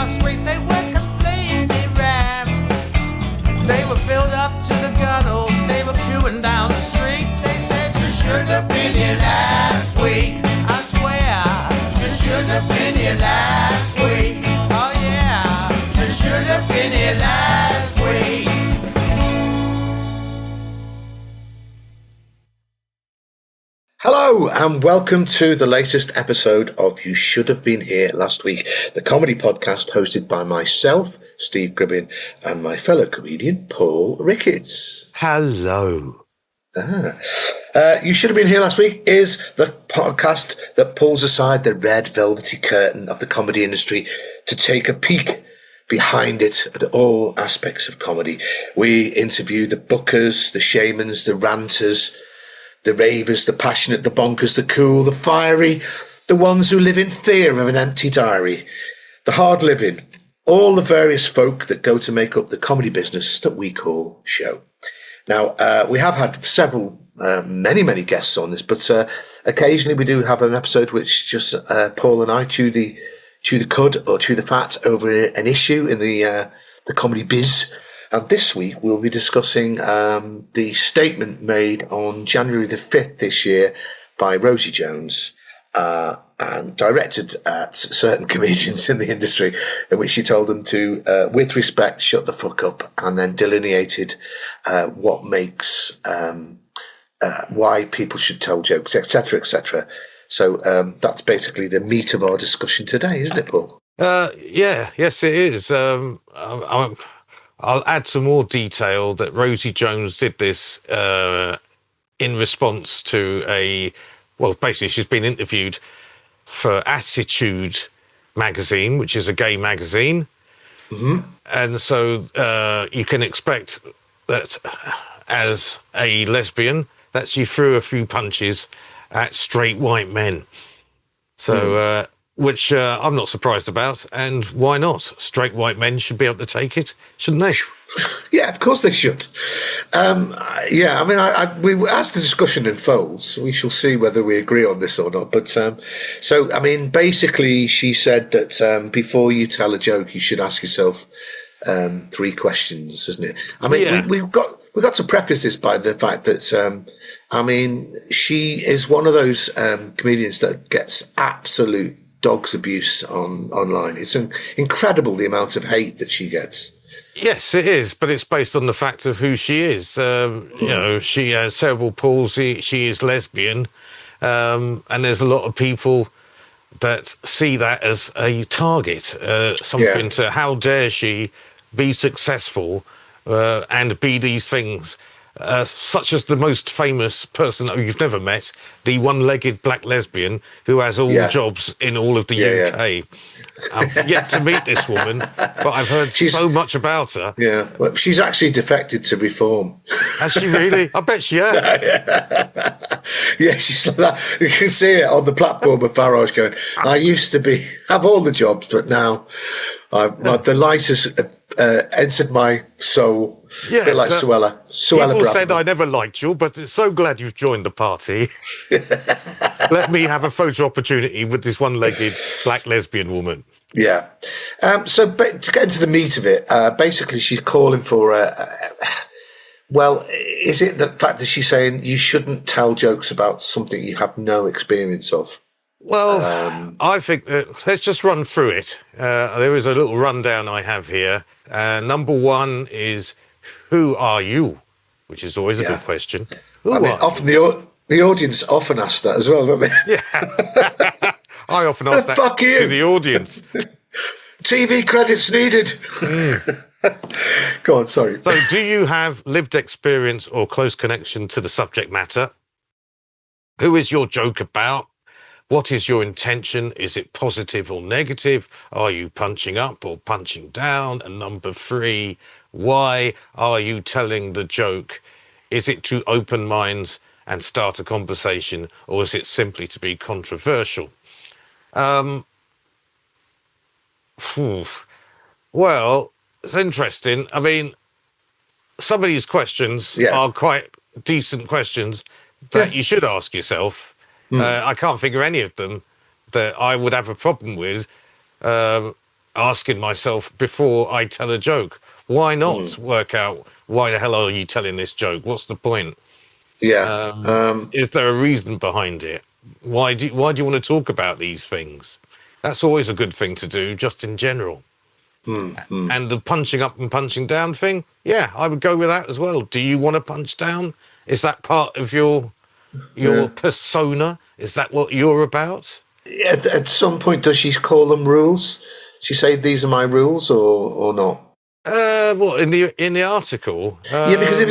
street, they were completely rammed. They were filled up to the gunnels, they were queuing down the street. They said, you should have been here last week. I swear, you should have been here last week. Oh yeah, you should have been here last week. Hello and welcome to the latest episode of You Should Have Been Here Last Week, the comedy podcast hosted by myself, Steve Gribbin, and my fellow comedian, Paul Ricketts. Hello. You Should Have Been Here Last Week is the podcast that pulls aside the red velvety curtain of the comedy industry to take a peek behind it at all aspects of comedy. We interview the bookers, the shamans, the ranters, the ravers, the passionate, the bonkers, the cool, the fiery, the ones who live in fear of an empty diary, the hard living, all the various folk that go to make up the comedy business that we call show. Now, we have had several, many guests on this, but occasionally we do have an episode which just Paul and I chew the cud or chew the fat over an issue in the comedy biz. And this week we'll be discussing the statement made on January the 5th this year by Rosie Jones and directed at certain comedians in the industry, in which she told them to, with respect, shut the fuck up, and then delineated what makes, why people should tell jokes, etc., etc. So that's basically the meat of our discussion today, isn't it, Paul? Yes, it is. I'll add some more detail that Rosie Jones did this in response to basically she's been interviewed for Attitude magazine, which is a gay magazine. Mm-hmm. And so you can expect that as a lesbian, that she threw a few punches at straight white men. So, which I'm not surprised about, and why not? Straight white men should be able to take it, shouldn't they? Yeah, of course they should. As the discussion unfolds, we shall see whether we agree on this or not. But basically, she said that before you tell a joke, you should ask yourself 3 questions, isn't it? We've got to preface this by the fact that she is one of those comedians that gets absolute dog's abuse online. It's incredible the amount of hate that she gets. Yes, it is, but it's based on the fact of who she is. She has cerebral palsy, she is lesbian, and there's a lot of people that see that as a target, to how dare she be successful and be these things. Such as the most famous person that you've never met, the one-legged black lesbian who has all jobs in all of the UK. I've yet to meet this woman, but I've heard so much about her. Yeah, well, she's actually defected to Reform. Has she really? I bet she has. Yeah, she's like that. You can see it on the platform of Farage going, I used to have all the jobs, but now the light has entered my soul. Yeah, a bit like Suella. People said I never liked you, but so glad you've joined the party. Let me have a photo opportunity with this one-legged black lesbian woman. Yeah. To get into the meat of it, basically she's calling for is it the fact that she's saying you shouldn't tell jokes about something you have no experience of? Well, I think that let's just run through it. There is a little rundown I have here. Number 1 is, who are you? Which is always a good question. Often the audience often ask that as well, don't they? Yeah. I often ask that to the audience. TV credits needed. Go on, sorry. So, do you have lived experience or close connection to the subject matter? Who is your joke about? What is your intention? Is it positive or negative? Are you punching up or punching down? And number 3, why are you telling the joke? Is it to open minds and start a conversation, or is it simply to be controversial? Well, it's interesting. I mean, some of these questions are quite decent questions that you should ask yourself. I can't figure any of them that I would have a problem with. asking myself before I tell a joke. Why not work out why the hell are you telling this joke? What's the point? Yeah. Is there a reason behind it? Why do you want to talk about these things? That's always a good thing to do, just in general. And the punching up and punching down thing, yeah, I would go with that as well. Do you want to punch down? Is that part of your Yeah. persona? Is that what you're about? At some point, does she call them rules? She say these are my rules, or not? Well, in the article, Yeah, because if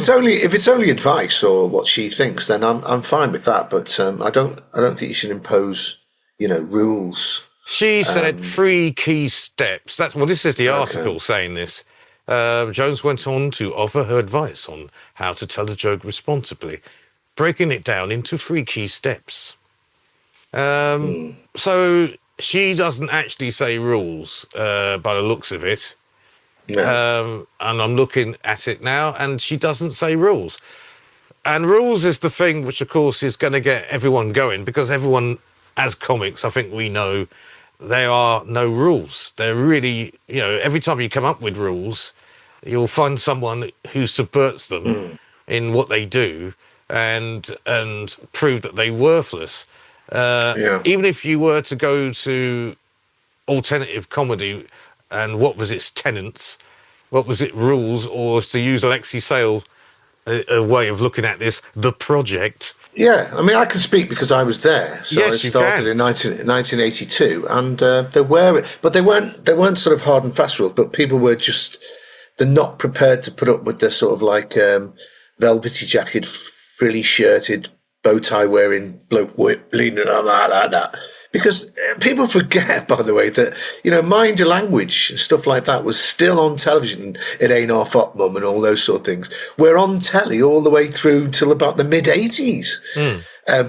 it's only advice or what she thinks, then I'm fine with that. But I don't think you should impose, rules. she said 3 key steps. This is the Okay. article saying this. Jones went on to offer her advice on how to tell a joke responsibly, breaking it down into 3 key steps. So she doesn't actually say rules by the looks of it. Yeah. And I'm looking at it now, and she doesn't say rules. And rules is the thing which, of course, is going to get everyone going, because everyone, as comics, I think we know there are no rules. They're really, every time you come up with rules, you'll find someone who subverts them in what they do and prove that they're worthless. Yeah. Even if you were to go to alternative comedy and what was its tenets, what was it rules, or to use Alexi Sale, a way of looking at this, the project. Yeah, I mean, I can speak because I was there. So Yes, I you started can. in 1982, and but they weren't sort of hard and fast rules. But people were just they're not prepared to put up with the sort of like velvety jacket, frilly shirted, bow tie wearing bloke leaning on like that. Because people forget, by the way, that mind your language and stuff like that was still on television. It ain't off up, mum, and all those sort of things. We're on telly all the way through till about the mid '80s.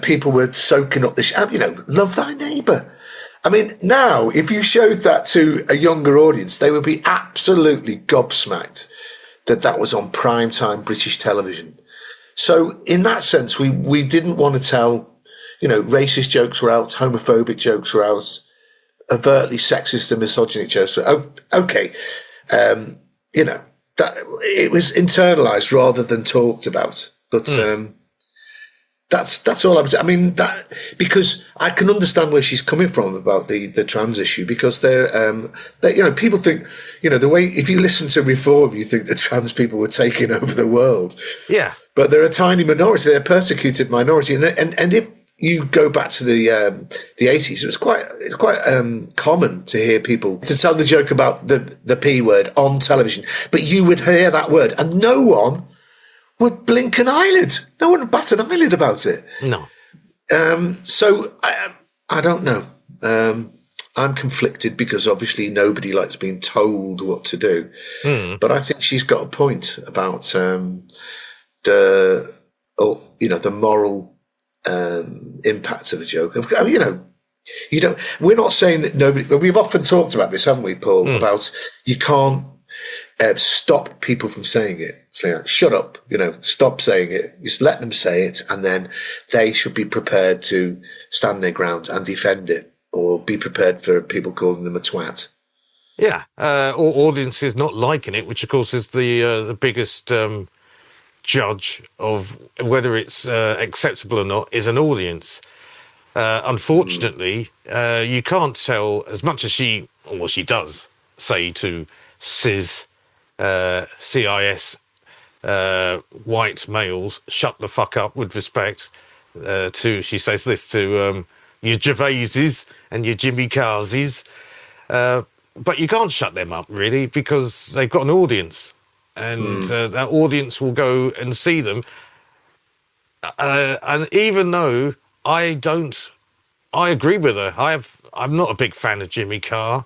People were soaking up this, love thy neighbour. I mean, now if you showed that to a younger audience, they would be absolutely gobsmacked that was on primetime British television. So in that sense, we didn't want to tell, racist jokes were out, homophobic jokes were out, overtly sexist and misogynic jokes were okay. That it was internalized rather than talked about. But that's all I mean, that because I can understand where she's coming from about the trans issue, because people think, the way, if you listen to Reform, you think that trans people were taking over the world. Yeah. But they're a tiny minority, they're a persecuted minority. And if you go back to the 80s, it's quite common to hear people to tell the joke about the P word on television, but you would hear that word and no one would blink an eyelid. No one would bat an eyelid about it. No. So I don't know. I'm conflicted because obviously nobody likes being told what to do. But I think she's got a point about the moral impact of a joke. We're not saying that nobody. We've often talked about this, haven't we, Paul? About you can't stop people from saying it. So, shut up, stop saying it. Just let them say it, and then they should be prepared to stand their ground and defend it, or be prepared for people calling them a twat. Yeah. Or audiences not liking it, which of course is the biggest judge of whether it's acceptable or not, is an audience. Unfortunately, you can't tell, as much as she does say to CIS white males, shut the fuck up, with respect she says this to your Gervaises and your Jimmy Carses, but you can't shut them up, really, because they've got an audience, and that audience will go and see them. And even though I agree with her. I'm not a big fan of Jimmy Carr,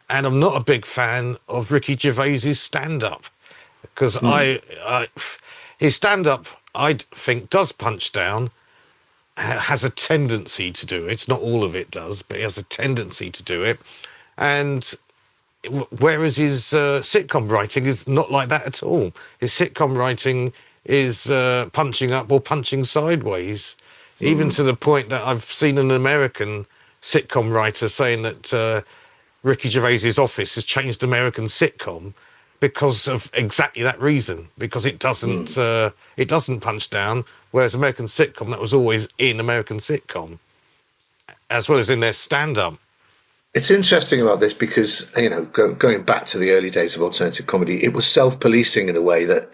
and I'm not a big fan of Ricky Gervais's stand-up, because his stand-up, I think, does punch down, has a tendency to do it. Not all of it does, but he has a tendency to do it. And whereas his sitcom writing is not like that at all. His sitcom writing is punching up or punching sideways, even to the point that I've seen an American sitcom writer saying that Ricky Gervais's Office has changed American sitcom because of exactly that reason, because it doesn't punch down, whereas American sitcom, that was always in American sitcom, as well as in their stand-up. It's interesting about this because, going back to the early days of alternative comedy, it was self-policing in a way that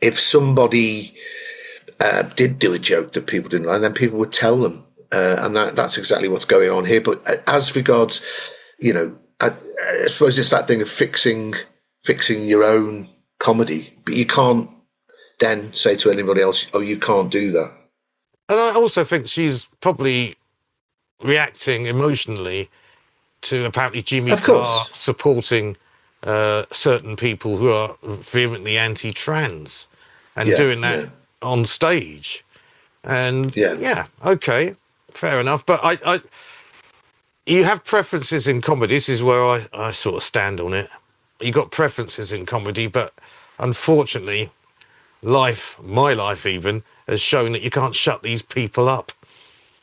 if somebody did do a joke that people didn't like, then people would tell them. And that's exactly what's going on here. But as regards, I suppose it's that thing of fixing your own comedy, but you can't then say to anybody else, "Oh, you can't do that." And I also think she's probably reacting emotionally to apparently Jimmy Of Carr course. supporting certain people who are vehemently anti-trans and Yeah, doing that yeah. on stage. And Yeah. yeah, okay, fair enough. But I you have preferences in comedy. This is where I sort of stand on it. You got preferences in comedy, but unfortunately, my life even, has shown that you can't shut these people up.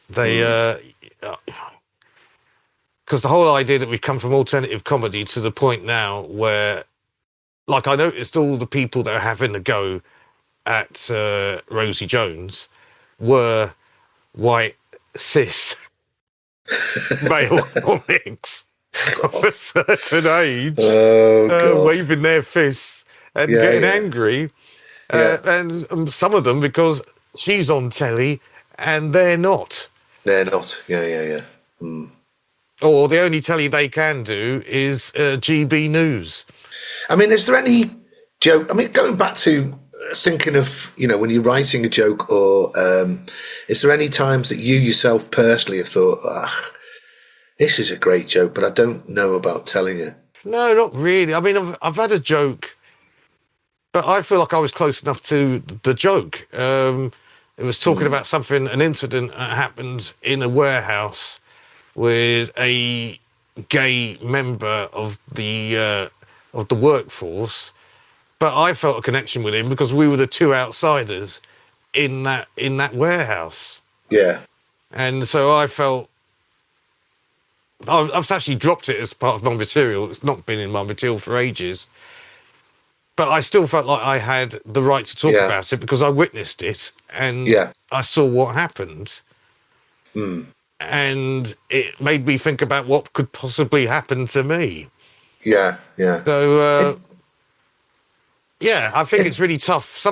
They, because the whole idea that we've come from alternative comedy to the point now where, like, I noticed all the people that are having a go at Rosie Jones were white, cis, male comics of a certain age, Oh God. waving their fists and Yeah, getting yeah, angry. yeah. And some of them because she's on telly and they're not. They're not. Yeah, yeah, yeah. Or the only telly they can do is GB News. I mean, is there any joke? I mean, going back to thinking of, when you're writing a joke, or is there any times that you yourself personally have thought, this is a great joke, but I don't know about telling it? No, not really. I mean, I've had a joke, but I feel like I was close enough to the joke. It was talking about something, an incident that happened in a warehouse with a gay member of the workforce, but I felt a connection with him because we were the two outsiders in that warehouse, Yeah, and so I felt I've actually dropped it as part of my material. It's not been in my material for ages, but I still felt like I had the right to talk yeah, about it because I witnessed it and yeah. I saw what happened. And it made me think about what could possibly happen to me. Yeah, yeah. So, It, yeah, I think it, it's really tough.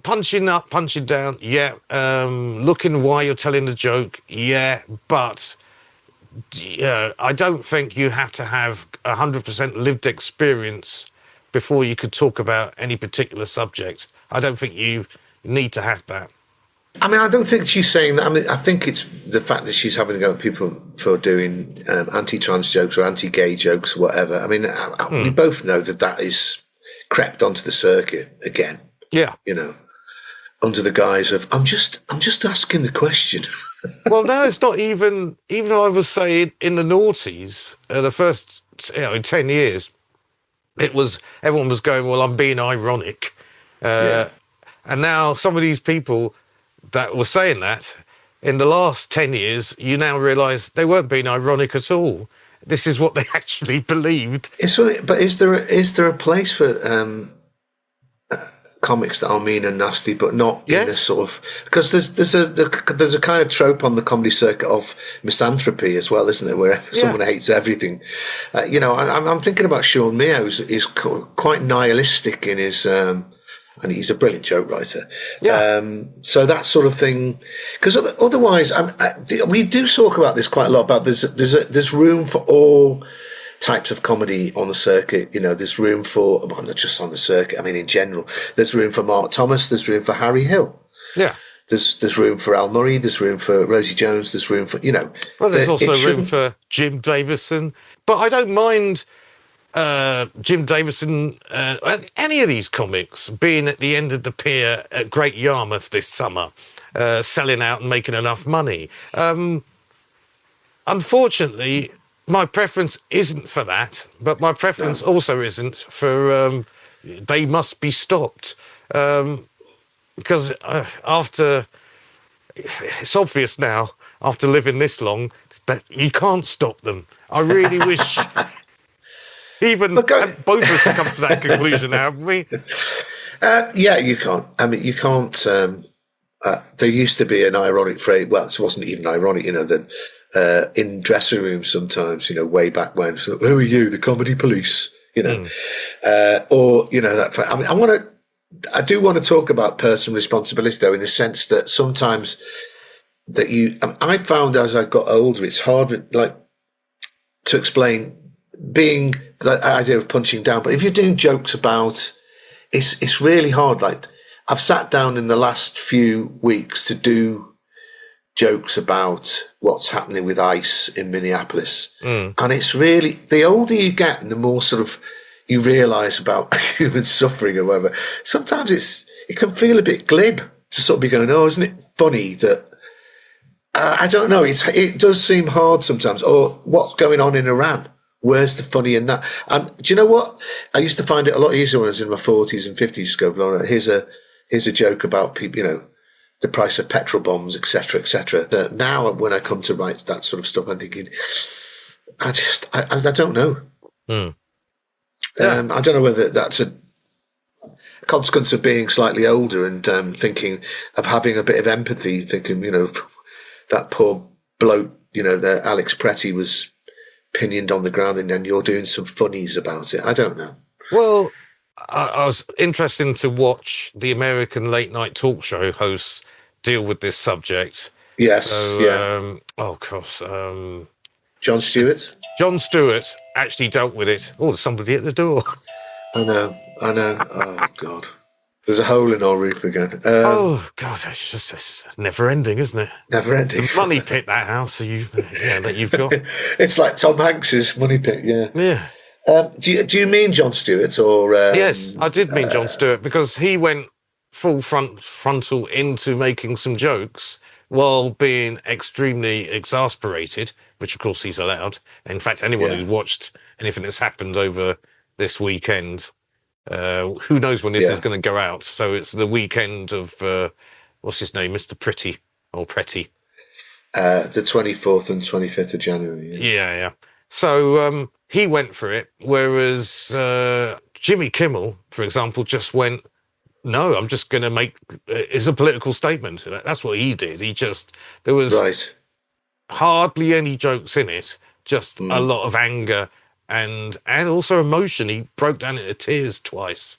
Punching up, punching down, yeah. Looking why you're telling the joke, yeah. But I don't think you have to have 100% lived experience before you could talk about any particular subject. I don't think you need to have that. I mean, I don't think she's saying that. I mean, I think it's the fact that she's having to go at people for doing anti-trans jokes or anti-gay jokes or whatever. I mean, we both know that is crept onto the circuit again. Yeah. Under the guise of I'm just asking the question. Well, no, it's not even. Even I was saying in the noughties, the first 10 years, everyone was going, well, I'm being ironic, Yeah. and now some of these people that were saying that in the last 10 years, you now realise they weren't being ironic at all. This is what they actually believed. But is there a place for comics that are mean and nasty, but not in a Yes. sort of, because there's a kind of trope on the comedy circuit of misanthropy as well, isn't there? Where someone hates everything. I'm thinking about Sean Mio, is quite nihilistic in his. And he's a brilliant joke writer. Yeah. So that sort of thing, because otherwise, we do talk about this quite a lot. About there's room for all types of comedy on the circuit. There's room for, well, not just on the circuit. I mean, in general, there's room for Mark Thomas. There's room for Harry Hill. Yeah. There's room for Al Murray. There's room for Rosie Jones. There's room for Well, there's also room for Jim Davison, but I don't mind Jim Davison, any of these comics being at the end of the pier at Great Yarmouth this summer, selling out and making enough money. Unfortunately, my preference isn't for that, but my preference also isn't for they must be stopped. Because after, it's obvious now, after living this long, that you can't stop them. I really wish even But both of us have come to that conclusion now, haven't we? yeah, you can't. I mean, you can't. There used to be an ironic phrase. Well, it wasn't even ironic, that in dressing rooms sometimes, way back when. So, who are you, the comedy police? Or that. I mean, I do want to talk about personal responsibility, though, in the sense that sometimes that I found as I got older, it's hard, like, to explain being the idea of punching down. But if you're doing jokes about, it's really hard. Like, I've sat down in the last few weeks to do jokes about what's happening with ICE in Minneapolis. And it's really, the older you get and the more sort of you realise about human suffering or whatever, sometimes it can feel a bit glib to sort of be going, oh, isn't it funny that, I don't know, it does seem hard sometimes. Or what's going on in Iran? Where's the funny in that? And do you know what? I used to find it a lot easier when I was in my 40s and 50s. Just go, here's a joke about people, the price of petrol bombs, etc., etc. Now, when I come to write that sort of stuff, I'm thinking, I don't know. Yeah. I don't know whether that's a consequence of being slightly older and thinking of having a bit of empathy, thinking, that poor bloke, that Alex Pretty was pinioned on the ground and then you're doing some funnies about it. I don't know. Well, I was interested to watch the American late night talk show hosts deal with this subject. Yes. So, yeah. Oh, gosh. Jon Stewart? Jon Stewart actually dealt with it. Oh, there's somebody at the door. I know. Oh, God. There's a hole in our roof again. Oh, God, it's never ending, isn't it? Never ending. The money pit, that house that you've got. It's like Tom Hanks's money pit, yeah. Yeah. Do you mean Jon Stewart or? Yes, I did mean Jon Stewart, because he went full frontal into making some jokes while being extremely exasperated, which of course he's allowed. In fact, anyone who's watched anything that's happened over this weekend, who knows when this is going to go out? So it's the weekend of what's his name, Mr. Pretty or Pretty. The 24th and 25th of January. Yeah. So he went for it, whereas Jimmy Kimmel, for example, just went, no, I'm just going to make it's a political statement. That's what he did. There was hardly any jokes in it, just a lot of anger and also emotion. He broke down into tears twice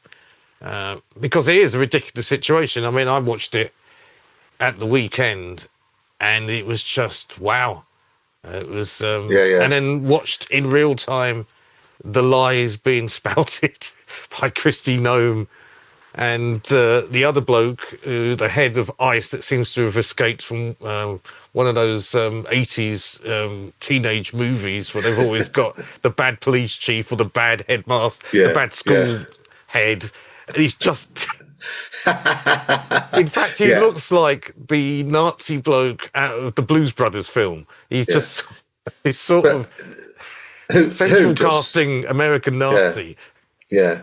because it is a ridiculous situation. I mean, I watched it at the weekend and it was just, wow. It was, and then watched in real time the lies being spouted by Kristi Noem and the other bloke, the head of ICE, that seems to have escaped from one of those 80s teenage movies where they've always got the bad police chief or the bad headmaster, the bad school head. And he's just... In fact, he looks like the Nazi bloke out of the Blues Brothers film. He's sort of central casting American Nazi. Yeah.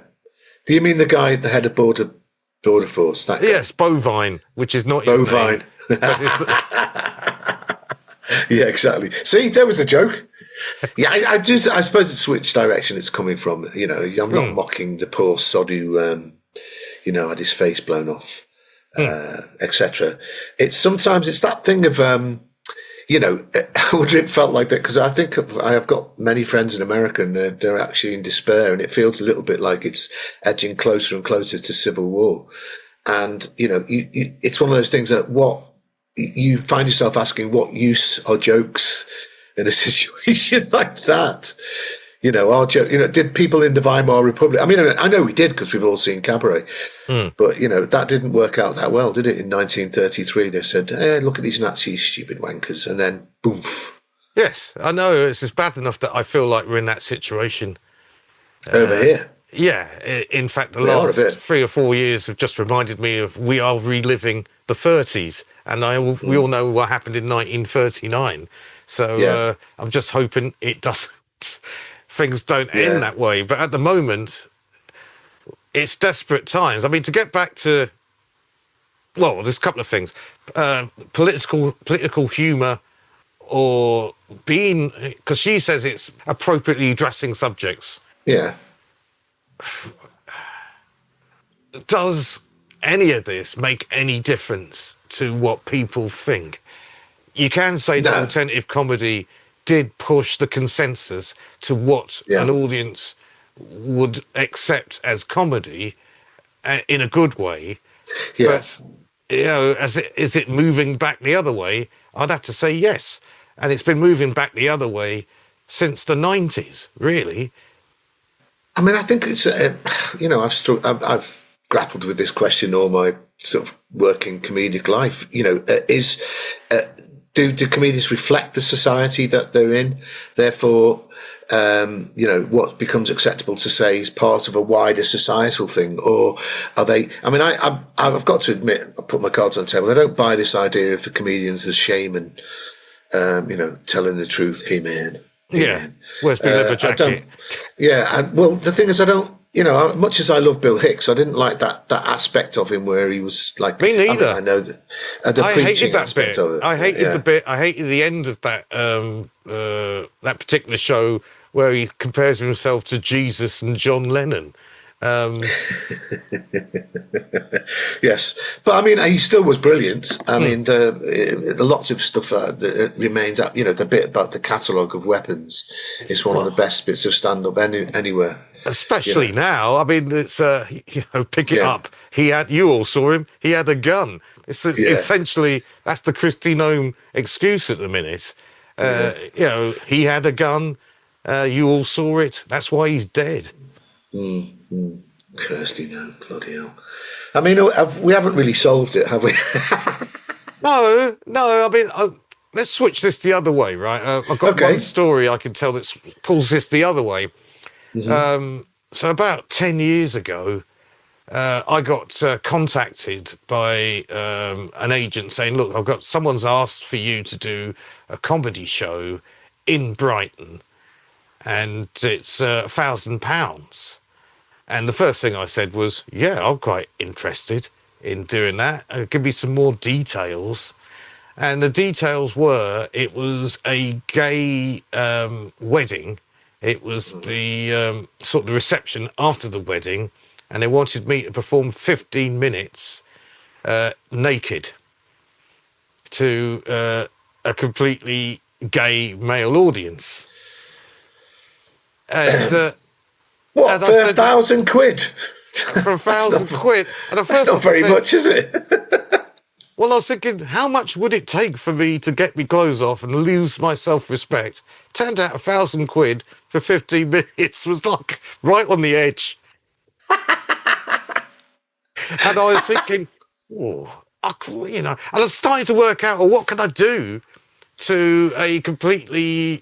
Do you mean the guy at the head of Border Force? That guy? Yes, Bovine, which is not his name. Yeah, exactly. See, there was a joke. Yeah, I suppose it's which direction it's coming from. I'm not mocking the poor sod who, had his face blown off, etc. It's that thing of, I wonder if it felt like that, because I think I have got many friends in America and they're actually in despair, and it feels a little bit like it's edging closer and closer to civil war. And, it's one of those things that you find yourself asking, what use are jokes in a situation like that? Our joke, did people in the Weimar Republic? I mean, I know we did because we've all seen Cabaret, but that didn't work out that well, did it? In 1933, they said, "Hey, look at these Nazis, stupid wankers," and then boom. Yes, I know it's just bad enough that I feel like we're in that situation over here. Yeah, in fact, the last 3 or 4 years have just reminded me of we are reliving the 30s, and we all know what happened in 1939. So I'm just hoping it doesn't. Things don't end that way. But at the moment, it's desperate times. I mean, to get back to, well, there's a couple of things. Political humour or being, because she says it's appropriately addressing subjects. Yeah. Does any of this make any difference to what people think? You can say that No. alternative comedy did push the consensus to what Yeah. an audience would accept as comedy in a good way. Yeah. But, is it moving back the other way? I'd have to say yes. And it's been moving back the other way since the 90s, really. I mean, I think it's, I've grappled with this question all my sort of working comedic life. Do comedians reflect the society that they're in? Therefore, what becomes acceptable to say is part of a wider societal thing, or are they? I mean, I've got to admit, I put my cards on the table. I don't buy this idea of the comedians as shaman, telling the truth. Hey man, Where's my leather jacket? The thing is, I don't. Much as I love Bill Hicks, I didn't like that aspect of him where he was like. Me neither. I know the I preaching hated that aspect bit. of it. I hated the bit. I hated the end of that that particular show where he compares himself to Jesus and John Lennon. Yes, but I mean, he still was brilliant. I mean, lots of stuff that remains up. The bit about the catalogue of weapons is one of the best bits of stand-up anywhere. Especially now. I mean, it's pick it up. You all saw him. He had a gun. It's essentially that's the Kristi Noem excuse at the minute. He had a gun. You all saw it. That's why he's dead. Kirsty, no, bloody hell. I mean, we haven't really solved it, have we? No. I mean, let's switch this the other way, right? I've got one story I can tell that pulls this the other way. So about 10 years ago, I got contacted by an agent saying, look, someone's asked for you to do a comedy show in Brighton, and it's £1,000. And the first thing I said was, yeah, I'm quite interested in doing that. Give me some more details. And the details were, it was a gay wedding. It was the sort of the reception after the wedding, and they wanted me to perform 15 minutes naked to a completely gay male audience. And what, for £1,000? For £1,000? And that's not very much, is it? Well, I was thinking, how much would it take for me to get me clothes off and lose my self-respect? Turned out £1,000 for 15 minutes was like right on the edge. And I was thinking, and I started to work out, what can I do to a completely,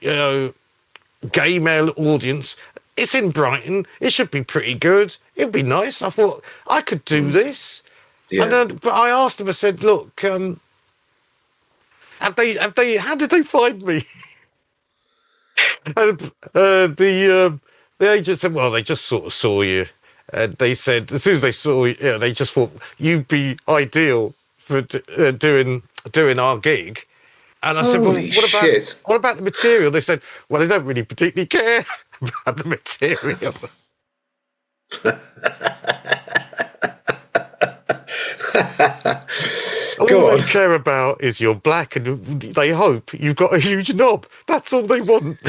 gay male audience? It's in Brighton. It should be pretty good. It'd be nice. I thought I could do this. Yeah. And then, but I asked them. I said, "Look, how did they find me?" And the agent said, "Well, they just sort of saw you." And they said, as soon as they saw you, they just thought you'd be ideal for doing our gig. And I said, well, what about the material? They said, well, they don't really particularly care about the material. All they care about is you're black, and they hope you've got a huge knob. That's all they want.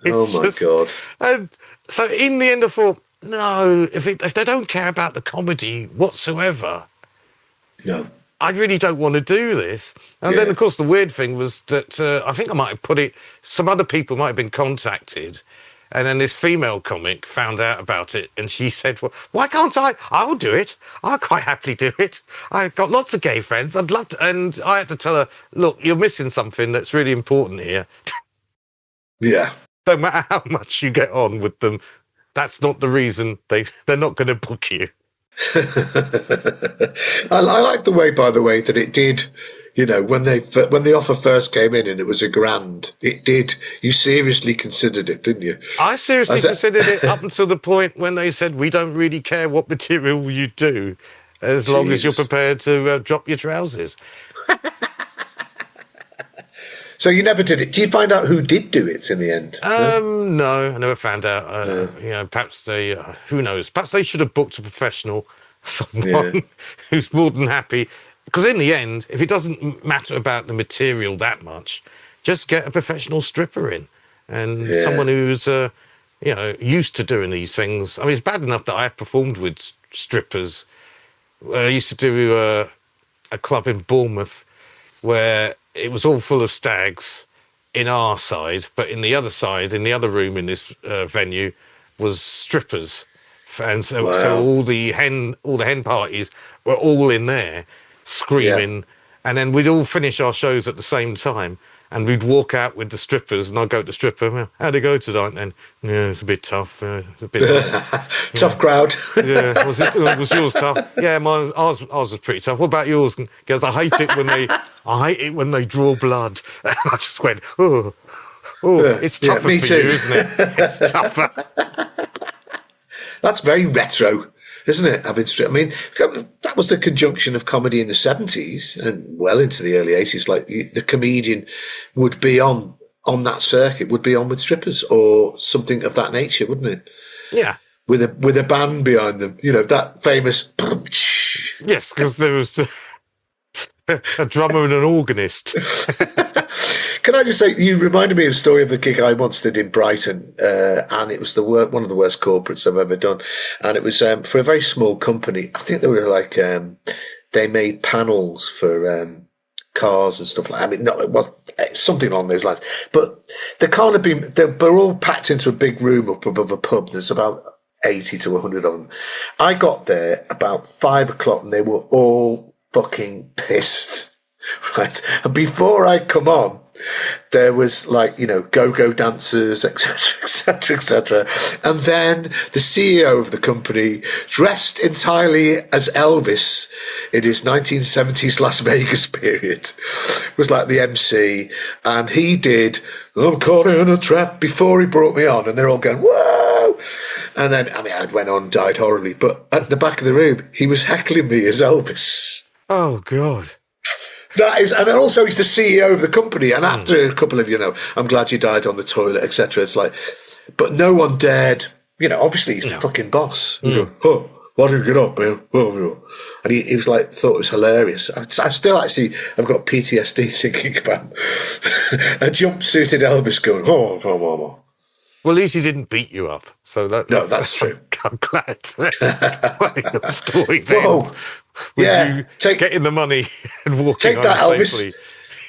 God. And so in the end I thought, no, if they don't care about the comedy whatsoever, no, I really don't want to do this. And then, of course, the weird thing was that I think I might have put it, some other people might have been contacted, and then this female comic found out about it, and she said, well, why can't I? I'll do it. I'll quite happily do it. I've got lots of gay friends. I'd love to. And I had to tell her, look, you're missing something that's really important here. Yeah. No matter how much you get on with them, that's not the reason they're not going to book you. I like the way, by the way, that it did. When the offer first came in and it was £1,000, it did. You seriously considered it, didn't you? I seriously considered it up until the point when they said, we don't really care what material you do, as long as you're prepared to drop your trousers. So you never did it. Do you find out who did do it in the end? No, I never found out. You know, perhaps they, who knows? Perhaps they should have booked a professional, Yeah. someone who's more than happy. Because in the end, if it doesn't matter about the material that much, just get a professional stripper in and Yeah. someone who's, you know, used to doing these things. I mean, it's bad enough that I've performed with strippers. I used to do a club in Bournemouth where it was all full of stags in our side, but in the other side, in the other room in this venue, was strippers, and so Wow. all the hen parties were all in there screaming, and then we'd all finish our shows at the same time. And we'd walk out with the strippers, and I'd go to the stripper. Well, how'd it go tonight? Then, yeah, it's a bit tough. It's a bit Tough crowd. yeah, was yours tough? Yeah, ours was pretty tough. What about yours? And goes, I hate it when they draw blood. And I just went, oh, it's tougher me for too. you, isn't it? It's tougher. That's very retro, isn't it? I mean, that was the conjunction of comedy in the 70s and well into the early 80s. Like the comedian would be on that circuit, would be on with strippers or something of that nature, wouldn't it? Yeah. With a band behind them, you know, that famous. Yes, because there was a drummer and an organist. Can I just say, you reminded me of a story of the gig I once did in Brighton, and it was one of the worst corporates I've ever done, and it was for a very small company. I think they were like they made panels for cars and stuff like that. I mean, no, it was something along those lines. But they're all packed into a big room up above a pub. There's about 80 to 100 of them. I got there about 5 o'clock, and they were all fucking pissed, right? And before I come on, there was like, you know, go-go dancers, etc., etc., etc. And then the CEO of the company, dressed entirely as Elvis in his 1970s Las Vegas period, was like the MC. And he did, I'm caught in a trap, before he brought me on. And they're all going, whoa! And then, I mean, I went on, died horribly. But at the back of the room, he was heckling me as Elvis. Oh, God. That is, and also he's the CEO of the company. And after a couple of, you know, I'm glad you died on the toilet, etc. It's like, but no one dared, you know, obviously he's the fucking boss. You go, oh, why did you get up, man? Oh. And he was like, thought it was hilarious. I still actually, I've got PTSD thinking about a jumpsuited Elvis going, oh. Well, at least he didn't beat you up. So that's true. I'm glad. The story Whoa. ends with Yeah, you getting the money and walking take that, home Elvis.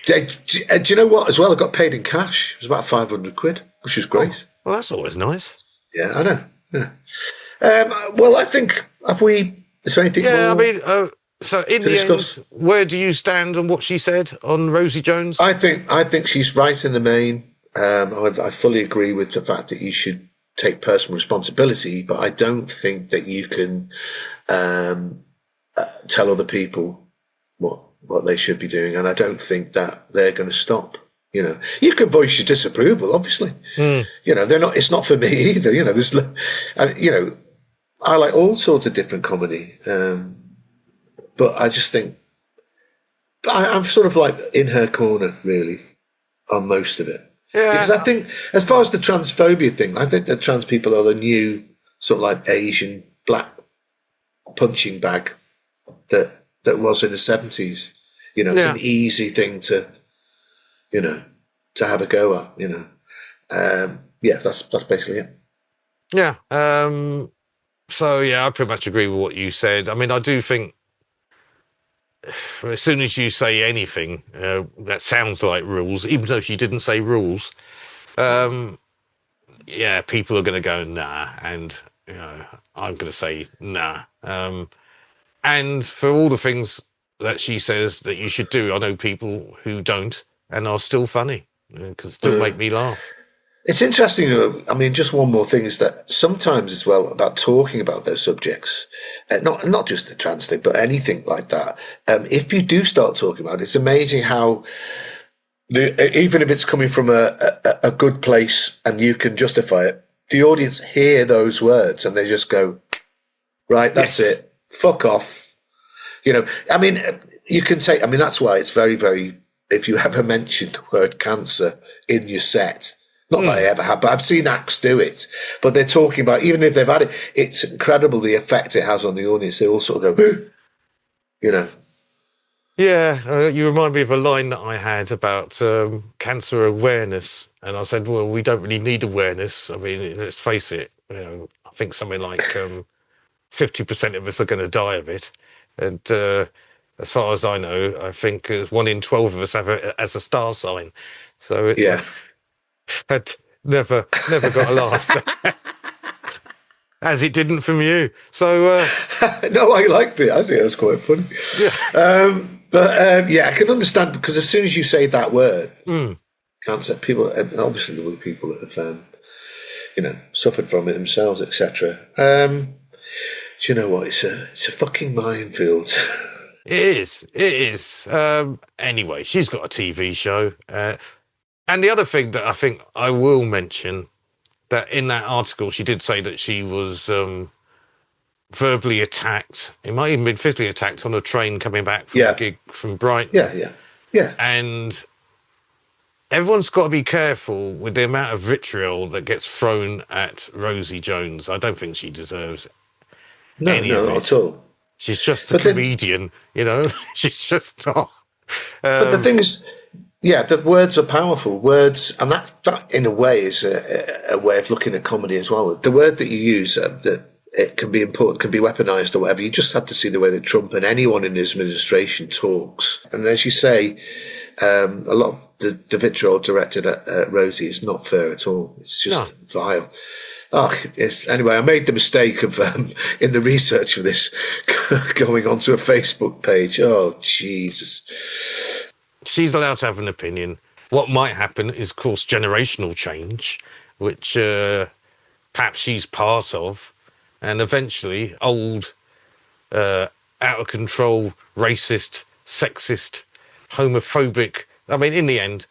safely. Do you know what? As well, I got paid in cash. It was about 500 quid, which was great. Well, that's always nice. Yeah, I know. Yeah. Well, I think is there anything Yeah, more? I mean, so in the discuss? end, where do you stand on what she said on Rosie Jones? I think she's right in the main. I fully agree with the fact that you should take personal responsibility, but I don't think that you can tell other people what they should be doing, and I don't think that they're going to stop. You know, you can voice your disapproval, obviously. You know, they're not. It's not for me either. You know, you know, I like all sorts of different comedy, but I just think I'm sort of like in her corner, really, on most of it. Yeah. Because I think, as far as the transphobia thing, I think that trans people are the new sort of like Asian black punching bag that was in the 70s. You know, it's an easy thing to, you know, to have a go at. You know, that's basically it. Yeah. So yeah, I pretty much agree with what you said. I mean, I do think as soon as you say anything that sounds like rules, even though she didn't say rules, yeah, people are going to go nah, and you know, I'm going to say nah. And for all the things that she says that you should do, I know people who don't and are still funny because still make me laugh. It's interesting, I mean, just one more thing is that sometimes as well about talking about those subjects, not just the trans thing, but anything like that, if you do start talking about it, it's amazing how, even if it's coming from a good place and you can justify it, the audience hear those words and they just go, right, that's it, fuck off. You know, I mean, you can say, I mean, that's why it's very, very if you ever mention the word cancer in your set. Not that I ever have, but I've seen acts do it. But they're talking about, even if they've had it, it's incredible the effect it has on the audience. They all sort of go, you know. Yeah, you remind me of a line that I had about cancer awareness, and I said, "Well, we don't really need awareness. I mean, let's face it. I think something like 50% of us are going to die of it, and as far as I know, I think 1 in 12 of us have it as a star sign. So it's Yeah. had never got a laugh, as it didn't from you. So No, I liked it. I think that's quite funny. yeah, But yeah, I can understand, because as soon as you say that word, cancer, people, obviously there were people that have, suffered from it themselves, etc. Do you know what? It's a fucking minefield. it is. It is. Anyway, she's got a TV show. And the other thing that I think I will mention, that in that article, she did say that she was verbally attacked. It might even been physically attacked on a train coming back from a Yeah. gig from Brighton. Yeah. And everyone's got to be careful with the amount of vitriol that gets thrown at Rosie Jones. I don't think she deserves No, any of not it. at all. She's just a But then- comedian, She's just not. But the thing is, yeah, the words are powerful. Words, and that in a way is a way of looking at comedy as well. The word that you use, that it can be important, can be weaponized or whatever. You just have to see the way that Trump and anyone in his administration talks. And as you say, a lot of the vitriol directed at Rosie is not fair at all. It's just vile. Oh, yes. Anyway, I made the mistake of, in the research for this, going onto a Facebook page. Oh, Jesus. She's allowed to have an opinion. What might happen is, of course, generational change, which perhaps she's part of, and eventually old, out of control, racist, sexist, homophobic. I mean, in the end,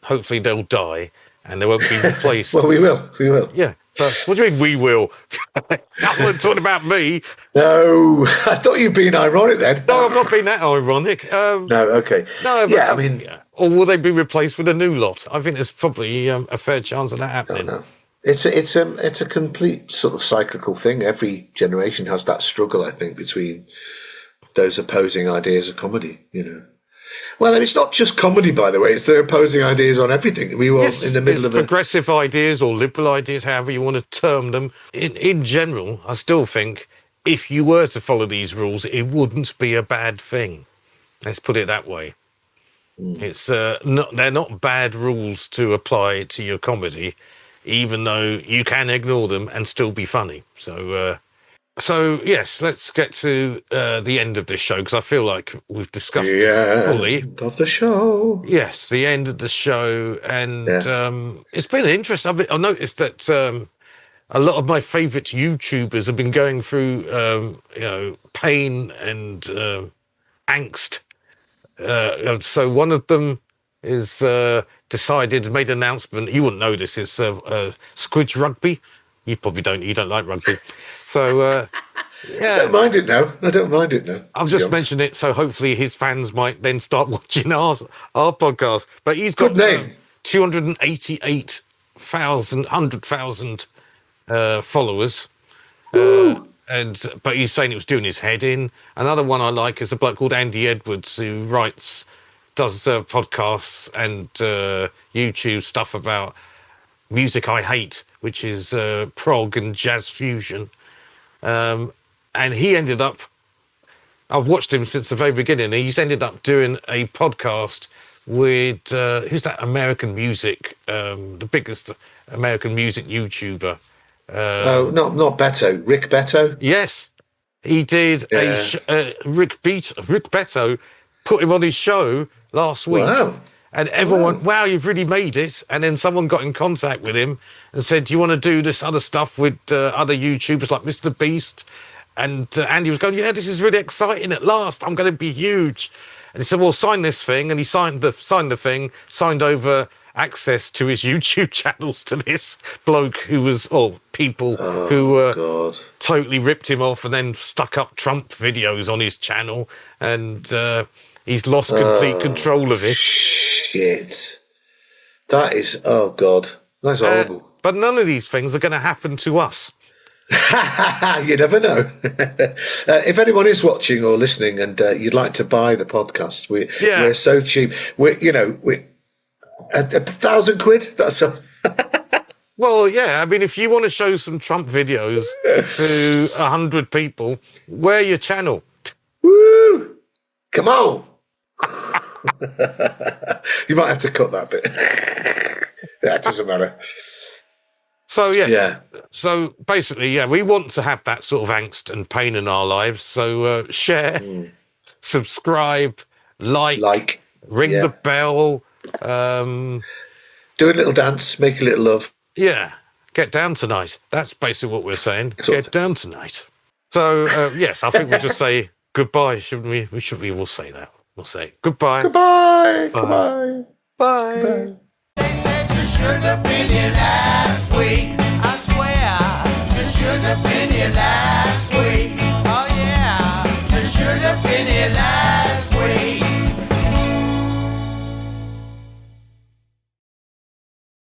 hopefully they'll die and they won't be replaced. Well, we will. Yeah. But what do you mean we will? I'm not talking about me. No, I thought you'd been ironic then. No, I've not been that ironic. No, okay. No, but, yeah, I mean, or will they be replaced with a new lot? I think there's probably a fair chance of that happening. no. It's a complete sort of cyclical thing. Every generation has that struggle, I think, between those opposing ideas of comedy. Well, and it's not just comedy, by the way. It's their opposing ideas on everything. We were in the middle of progressive ideas or liberal ideas, however you want to term them. In general, I still think if you were to follow these rules, it wouldn't be a bad thing. Let's put it that way. It's they're not bad rules to apply to your comedy, even though you can ignore them and still be funny. So yes, let's get to the end of this show, because I feel like we've discussed this fully. Of the show. Yes, the end of the show, and it's been interesting. I've noticed that a lot of my favourite YouTubers have been going through, pain and angst. So one of them is made an announcement. You wouldn't know this. Is Squidge Rugby. You probably don't. You don't like rugby. So, I don't mind it now. I've just mentioned it, so hopefully his fans might then start watching our podcast. But he's got Good name. 100,000 followers. But he's saying it was doing his head in. Another one I like is a bloke called Andy Edwards, who does podcasts and YouTube stuff about music I hate, which is prog and jazz fusion. And he ended up, I've watched him since the very beginning. He's ended up doing a podcast with, who's that American music, the biggest American music YouTuber. Not Beto. Rick Beto? Yes. He did Rick Beto put him on his show last week. Wow. And everyone, wow, you've really made it. And then someone got in contact with him and said, do you want to do this other stuff with other YouTubers like Mr. Beast? And Andy was going, yeah, this is really exciting. At last, I'm going to be huge. And he said, well, sign this thing. And he signed the thing, signed over access to his YouTube channels to this bloke who was, people who totally ripped him off and then stuck up Trump videos on his channel. And He's lost complete control of it. Shit. That is, oh God, that's horrible. But none of these things are going to happen to us. You never know. If anyone is watching or listening and you'd like to buy the podcast, we're so cheap. We're at £1,000. That's all. Well, yeah. I mean, if you want to show some Trump videos to 100 people, we're your channel. Woo! Come on. You might have to cut that bit. That doesn't matter. So, yes. Yeah. So, basically, yeah, we want to have that sort of angst and pain in our lives. So, share, subscribe, like, ring the bell. Do a little dance, make a little love. Yeah, get down tonight. That's basically what we're saying. Get down tonight. So, yes, I think we'll just say goodbye, shouldn't we? We will say that. We'll say goodbye. Goodbye. Bye. Goodbye. Bye. They said you should have